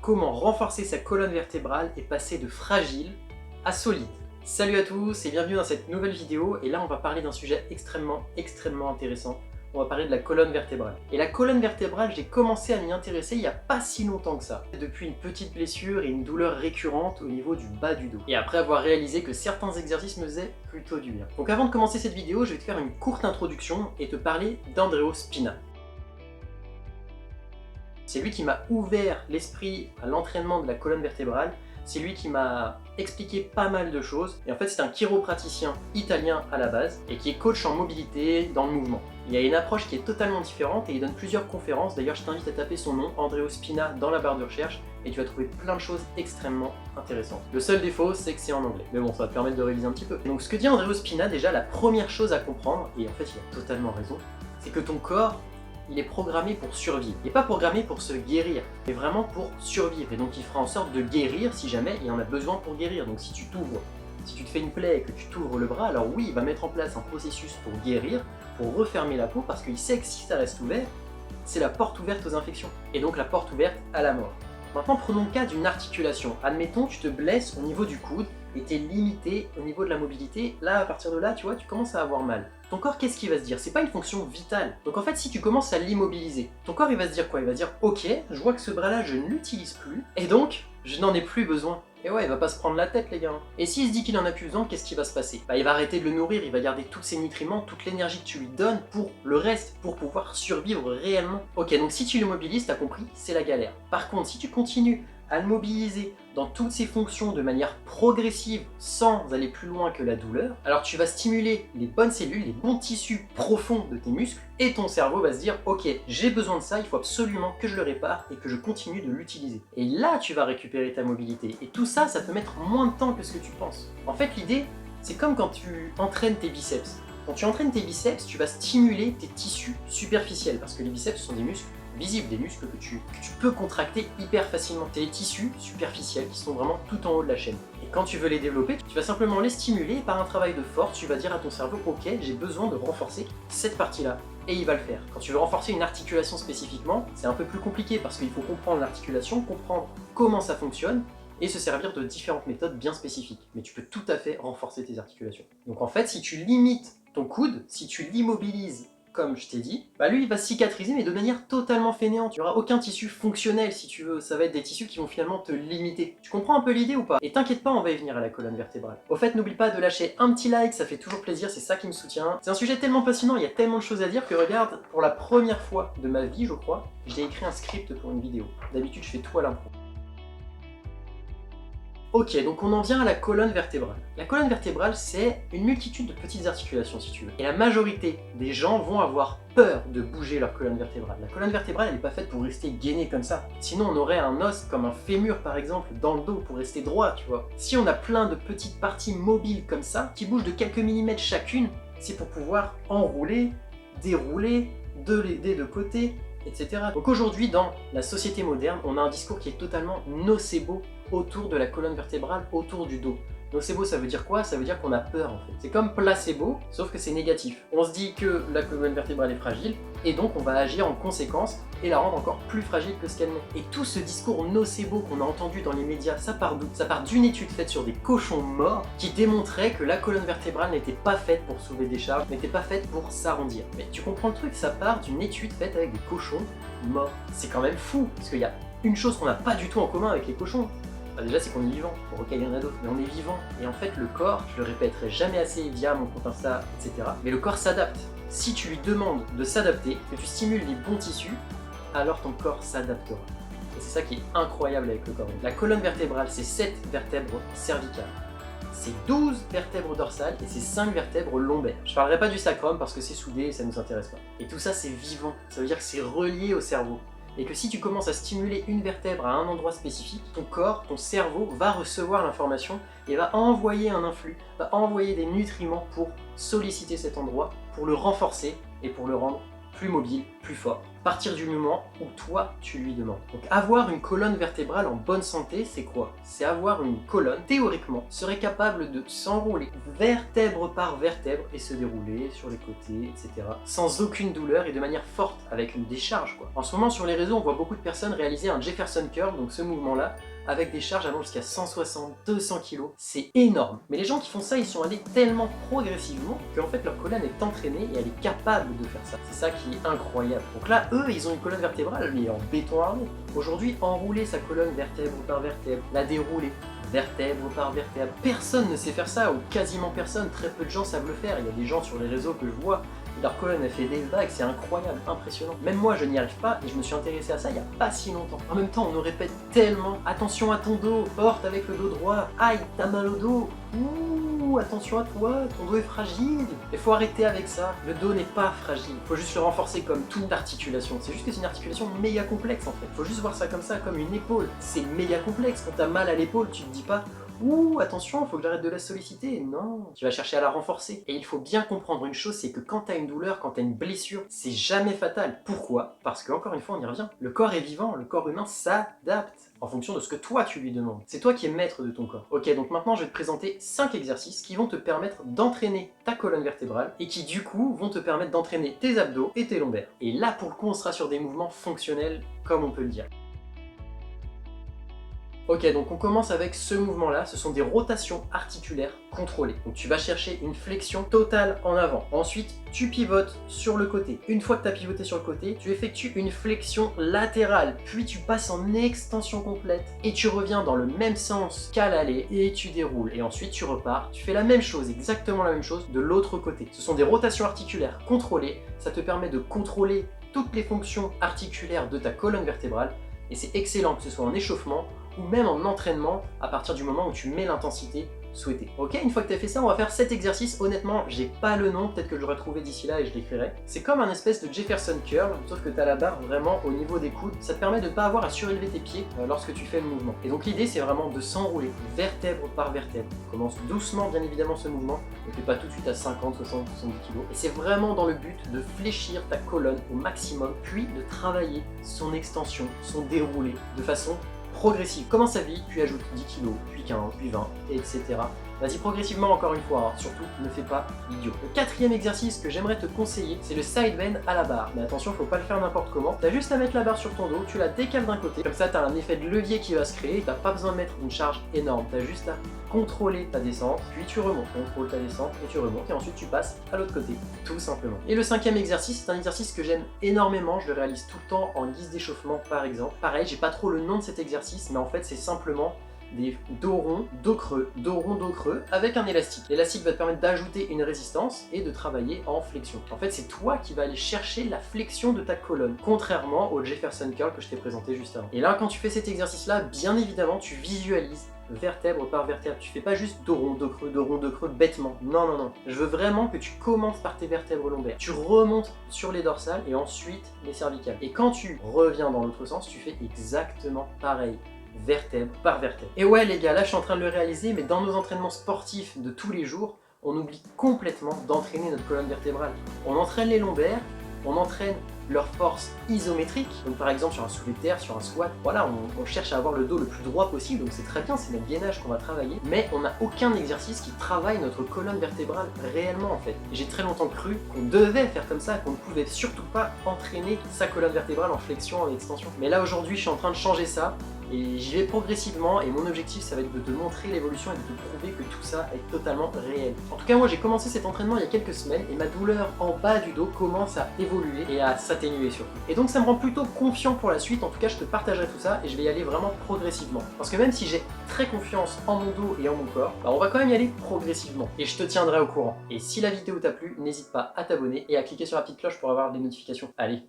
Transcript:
comment renforcer sa colonne vertébrale et passer de fragile à solide. Salut à tous et bienvenue dans cette nouvelle vidéo, et là on va parler d'un sujet extrêmement intéressant. On va parler de la colonne vertébrale. Et la colonne vertébrale, j'ai commencé à m'y intéresser il n'y a pas si longtemps que ça. Depuis une petite blessure et une douleur récurrente au niveau du bas du dos. Et après avoir réalisé que certains exercices me faisaient plutôt du bien. Donc avant de commencer cette vidéo, je vais te faire une courte introduction et te parler d'Andreo Spina. C'est lui qui m'a ouvert l'esprit à l'entraînement de la colonne vertébrale. C'est lui qui m'a expliqué pas mal de choses. Et en fait, c'est un chiropraticien italien à la base et qui est coach en mobilité dans le mouvement. Il a une approche qui est totalement différente et il donne plusieurs conférences. D'ailleurs, je t'invite à taper son nom, Andreo Spina, dans la barre de recherche et tu vas trouver plein de choses extrêmement intéressantes. Le seul défaut, c'est que c'est en anglais. Mais bon, ça va te permettre de réviser un petit peu. Donc, ce que dit Andreo Spina, déjà, la première chose à comprendre, et en fait, il a totalement raison, c'est que ton corps, il est programmé pour survivre. Il n'est pas programmé pour se guérir, mais vraiment pour survivre. Et donc il fera en sorte de guérir si jamais il y en a besoin pour guérir. Donc si tu t'ouvres, si tu te fais une plaie et que tu t'ouvres le bras, alors oui, il va mettre en place un processus pour guérir, pour refermer la peau, parce qu'il sait que si ça reste ouvert, c'est la porte ouverte aux infections. Et donc la porte ouverte à la mort. Maintenant prenons le cas d'une articulation. Admettons, tu te blesses au niveau du coude et tu es limité au niveau de la mobilité. Là, à partir de là, tu vois, tu commences à avoir mal. Ton corps, qu'est-ce qu'il va se dire? C'est pas une fonction vitale. Donc en fait, si tu commences à l'immobiliser, ton corps, il va se dire quoi? Il va se dire, ok, je vois que ce bras-là, je ne l'utilise plus, et donc, je n'en ai plus besoin. Et ouais, il va pas se prendre la tête, les gars. Et s'il se dit qu'il en a plus besoin, qu'est-ce qui va se passer? Bah, il va arrêter de le nourrir, il va garder tous ses nutriments, toute l'énergie que tu lui donnes pour le reste, pour pouvoir survivre réellement. Ok, donc si tu le mobilises, t'as compris, c'est la galère. Par contre, si tu continues à le mobiliser dans toutes ses fonctions de manière progressive sans aller plus loin que la douleur, alors tu vas stimuler les bonnes cellules, les bons tissus profonds de tes muscles, et ton cerveau va se dire ok, j'ai besoin de ça, il faut absolument que je le répare et que je continue de l'utiliser. Et là tu vas récupérer ta mobilité, et tout ça, ça peut mettre moins de temps que ce que tu penses. En fait l'idée, c'est comme quand tu entraînes tes biceps. Quand tu entraînes tes biceps, tu vas stimuler tes tissus superficiels, parce que les biceps sont des muscles visibles, des muscles que tu peux contracter hyper facilement. C'est les tissus superficiels qui sont vraiment tout en haut de la chaîne. Et quand tu veux les développer, tu vas simplement les stimuler et par un travail de force, tu vas dire à ton cerveau « Ok, j'ai besoin de renforcer cette partie-là ». Et il va le faire. Quand tu veux renforcer une articulation spécifiquement, c'est un peu plus compliqué parce qu'il faut comprendre l'articulation, comprendre comment ça fonctionne et se servir de différentes méthodes bien spécifiques. Mais tu peux tout à fait renforcer tes articulations. Donc en fait, si tu limites ton coude, si tu l'immobilises comme je t'ai dit, bah lui il va cicatriser mais de manière totalement fainéante. Il n'y aura aucun tissu fonctionnel si tu veux, ça va être des tissus qui vont finalement te limiter. Tu comprends un peu l'idée ou pas? Et t'inquiète pas, on va y venir à la colonne vertébrale. Au fait, n'oublie pas de lâcher un petit like, ça fait toujours plaisir, c'est ça qui me soutient. C'est un sujet tellement passionnant, il y a tellement de choses à dire que regarde, pour la première fois de ma vie je crois, j'ai écrit un script pour une vidéo. D'habitude je fais tout à l'impro. Ok, donc on en vient à la colonne vertébrale. La colonne vertébrale, c'est une multitude de petites articulations, si tu veux. Et la majorité des gens vont avoir peur de bouger leur colonne vertébrale. La colonne vertébrale, elle n'est pas faite pour rester gainée comme ça. Sinon, on aurait un os comme un fémur, par exemple, dans le dos pour rester droit, tu vois. Si on a plein de petites parties mobiles comme ça, qui bougent de quelques millimètres chacune, c'est pour pouvoir enrouler, dérouler, des deux côtés, etc. Donc aujourd'hui, dans la société moderne, on a un discours qui est totalement nocebo autour de la colonne vertébrale, autour du dos. Nocebo, ça veut dire quoi? Ça veut dire qu'on a peur en fait. C'est comme placebo, sauf que c'est négatif. On se dit que la colonne vertébrale est fragile, et donc on va agir en conséquence et la rendre encore plus fragile que ce qu'elle n'est. Et tout ce discours nocebo qu'on a entendu dans les médias, ça part d'où? Ça part d'une étude faite sur des cochons morts qui démontrait que la colonne vertébrale n'était pas faite pour soulever des charges, n'était pas faite pour s'arrondir. Mais tu comprends le truc, ça part d'une étude faite avec des cochons morts. C'est quand même fou, parce qu'il y a une chose qu'on n'a pas du tout en commun avec les cochons. Bah déjà c'est qu'on est vivant, pour auquel il y en a d'autres, mais on est vivant. Et en fait le corps, je le répéterai jamais assez via mon compte Insta, etc. Mais le corps s'adapte. Si tu lui demandes de s'adapter, que tu stimules les bons tissus, alors ton corps s'adaptera. Et c'est ça qui est incroyable avec le corps. La colonne vertébrale, c'est 7 vertèbres cervicales. C'est 12 vertèbres dorsales et c'est 5 vertèbres lombaires. Je parlerai pas du sacrum parce que c'est soudé et ça nous intéresse pas. Et tout ça c'est vivant, ça veut dire que c'est relié au cerveau. Et que si tu commences à stimuler une vertèbre à un endroit spécifique, ton corps, ton cerveau va recevoir l'information et va envoyer un influx, va envoyer des nutriments pour solliciter cet endroit, pour le renforcer et pour le rendre plus mobile, plus fort. à partir du moment où toi, tu lui demandes. Donc avoir une colonne vertébrale en bonne santé, c'est quoi? C'est avoir une colonne, théoriquement, serait capable de s'enrouler vertèbre par vertèbre et se dérouler sur les côtés, etc. sans aucune douleur et de manière forte, avec une décharge, quoi. En ce moment, sur les réseaux, on voit beaucoup de personnes réaliser un Jefferson Curl, donc ce mouvement-là, avec des charges allant jusqu'à 160-200 kg. C'est énorme. Mais les gens qui font ça, ils sont allés tellement progressivement qu'en fait leur colonne est entraînée et elle est capable de faire ça. C'est ça qui est incroyable. Donc là, eux, ils ont une colonne vertébrale, mais en béton armé. Aujourd'hui, enrouler sa colonne vertèbre par vertèbre, la dérouler, vertèbre par vertèbre. Personne ne sait faire ça, ou quasiment personne, très peu de gens savent le faire. Il y a des gens sur les réseaux que je vois, leur colonne elle fait des vagues, c'est incroyable, impressionnant. Même moi je n'y arrive pas et je me suis intéressé à ça il n'y a pas si longtemps. En même temps on nous répète tellement, attention à ton dos, porte avec le dos droit, aïe t'as mal au dos, ouh attention à toi, ton dos est fragile. Il faut arrêter avec ça, le dos n'est pas fragile, il faut juste le renforcer comme toute articulation. C'est juste que c'est une articulation méga complexe en fait, il faut juste voir ça comme ça, comme une épaule. C'est méga complexe, quand t'as mal à l'épaule tu te dis pas ouh, attention, faut que j'arrête de la solliciter. Non, tu vas chercher à la renforcer. Et il faut bien comprendre une chose, c'est que quand t'as une douleur, quand t'as une blessure, c'est jamais fatal. Pourquoi? Parce que, encore une fois, on y revient. Le corps est vivant, le corps humain s'adapte en fonction de ce que toi tu lui demandes. C'est toi qui es maître de ton corps. Ok, donc maintenant je vais te présenter 5 exercices qui vont te permettre d'entraîner ta colonne vertébrale et qui du coup vont te permettre d'entraîner tes abdos et tes lombaires. Et là pour le coup on sera sur des mouvements fonctionnels comme on peut le dire. Ok, donc on commence avec ce mouvement-là, ce sont des rotations articulaires contrôlées. Donc tu vas chercher une flexion totale en avant. Ensuite, tu pivotes sur le côté. Une fois que tu as pivoté sur le côté, tu effectues une flexion latérale, puis tu passes en extension complète et tu reviens dans le même sens qu'à l'aller et tu déroules. Et ensuite tu repars, tu fais la même chose, exactement la même chose de l'autre côté. Ce sont des rotations articulaires contrôlées, ça te permet de contrôler toutes les fonctions articulaires de ta colonne vertébrale et c'est excellent que ce soit en échauffement ou même en entraînement à partir du moment où tu mets l'intensité souhaitée. Ok, une fois que tu as fait ça, on va faire cet exercice. Honnêtement, j'ai pas le nom, peut-être que je l'aurai trouvé d'ici là et je l'écrirai. C'est comme un espèce de Jefferson Curl, sauf que tu as la barre vraiment au niveau des coudes. Ça te permet de ne pas avoir à surélever tes pieds lorsque tu fais le mouvement. Et donc l'idée, c'est vraiment de s'enrouler vertèbre par vertèbre. On commence doucement, bien évidemment, ce mouvement. Ne fais pas tout de suite à 50, 60, 70 kg. Et c'est vraiment dans le but de fléchir ta colonne au maximum, puis de travailler son extension, son déroulé, de façon progressive. Commence à vie, puis ajoute 10 kg, puis 15, puis 20, etc. Vas-y progressivement encore une fois, hein. Surtout ne fais pas l'idiot. Le quatrième exercice que j'aimerais te conseiller, c'est le side bend à la barre. Mais attention, faut pas le faire n'importe comment. T'as juste à mettre la barre sur ton dos, tu la décales d'un côté, comme ça t'as un effet de levier qui va se créer, t'as pas besoin de mettre une charge énorme, t'as juste à contrôler ta descente, puis tu remontes, contrôle ta descente et tu remontes, et ensuite tu passes à l'autre côté, tout simplement. Et le cinquième exercice, c'est un exercice que j'aime énormément, je le réalise tout le temps en guise d'échauffement par exemple. Pareil, j'ai pas trop le nom de cet exercice, mais en fait c'est simplement des dos ronds, dos creux, dos rond, dos creux avec un élastique. L'élastique va te permettre d'ajouter une résistance et de travailler en flexion. En fait, c'est toi qui vas aller chercher la flexion de ta colonne, contrairement au Jefferson Curl que je t'ai présenté juste avant. Et là, quand tu fais cet exercice-là, bien évidemment, tu visualises vertèbre par vertèbre. Tu fais pas juste dos rond, dos creux, bêtement. Non, non, non. Je veux vraiment que tu commences par tes vertèbres lombaires. Tu remontes sur les dorsales et ensuite les cervicales. Et quand tu reviens dans l'autre sens, tu fais exactement pareil. Vertèbre par vertèbre. Et ouais les gars, là je suis en train de le réaliser, mais dans nos entraînements sportifs de tous les jours, on oublie complètement d'entraîner notre colonne vertébrale. On entraîne les lombaires, on entraîne leur force isométrique, donc par exemple sur un soulevé de terre, sur un squat, voilà, on cherche à avoir le dos le plus droit possible, donc c'est très bien, c'est notre gainage qu'on va travailler, mais on n'a aucun exercice qui travaille notre colonne vertébrale réellement en fait. J'ai très longtemps cru qu'on devait faire comme ça, qu'on ne pouvait surtout pas entraîner sa colonne vertébrale en flexion, en extension. Mais là aujourd'hui je suis en train de changer ça, et j'y vais progressivement et mon objectif ça va être de te montrer l'évolution et de te prouver que tout ça est totalement réel. En tout cas moi j'ai commencé cet entraînement il y a quelques semaines et ma douleur en bas du dos commence à évoluer et à s'atténuer surtout. Et donc ça me rend plutôt confiant pour la suite, en tout cas je te partagerai tout ça et je vais y aller vraiment progressivement. Parce que même si j'ai très confiance en mon dos et en mon corps, bah on va quand même y aller progressivement et je te tiendrai au courant. Et si la vidéo t'a plu, n'hésite pas à t'abonner et à cliquer sur la petite cloche pour avoir des notifications. Allez,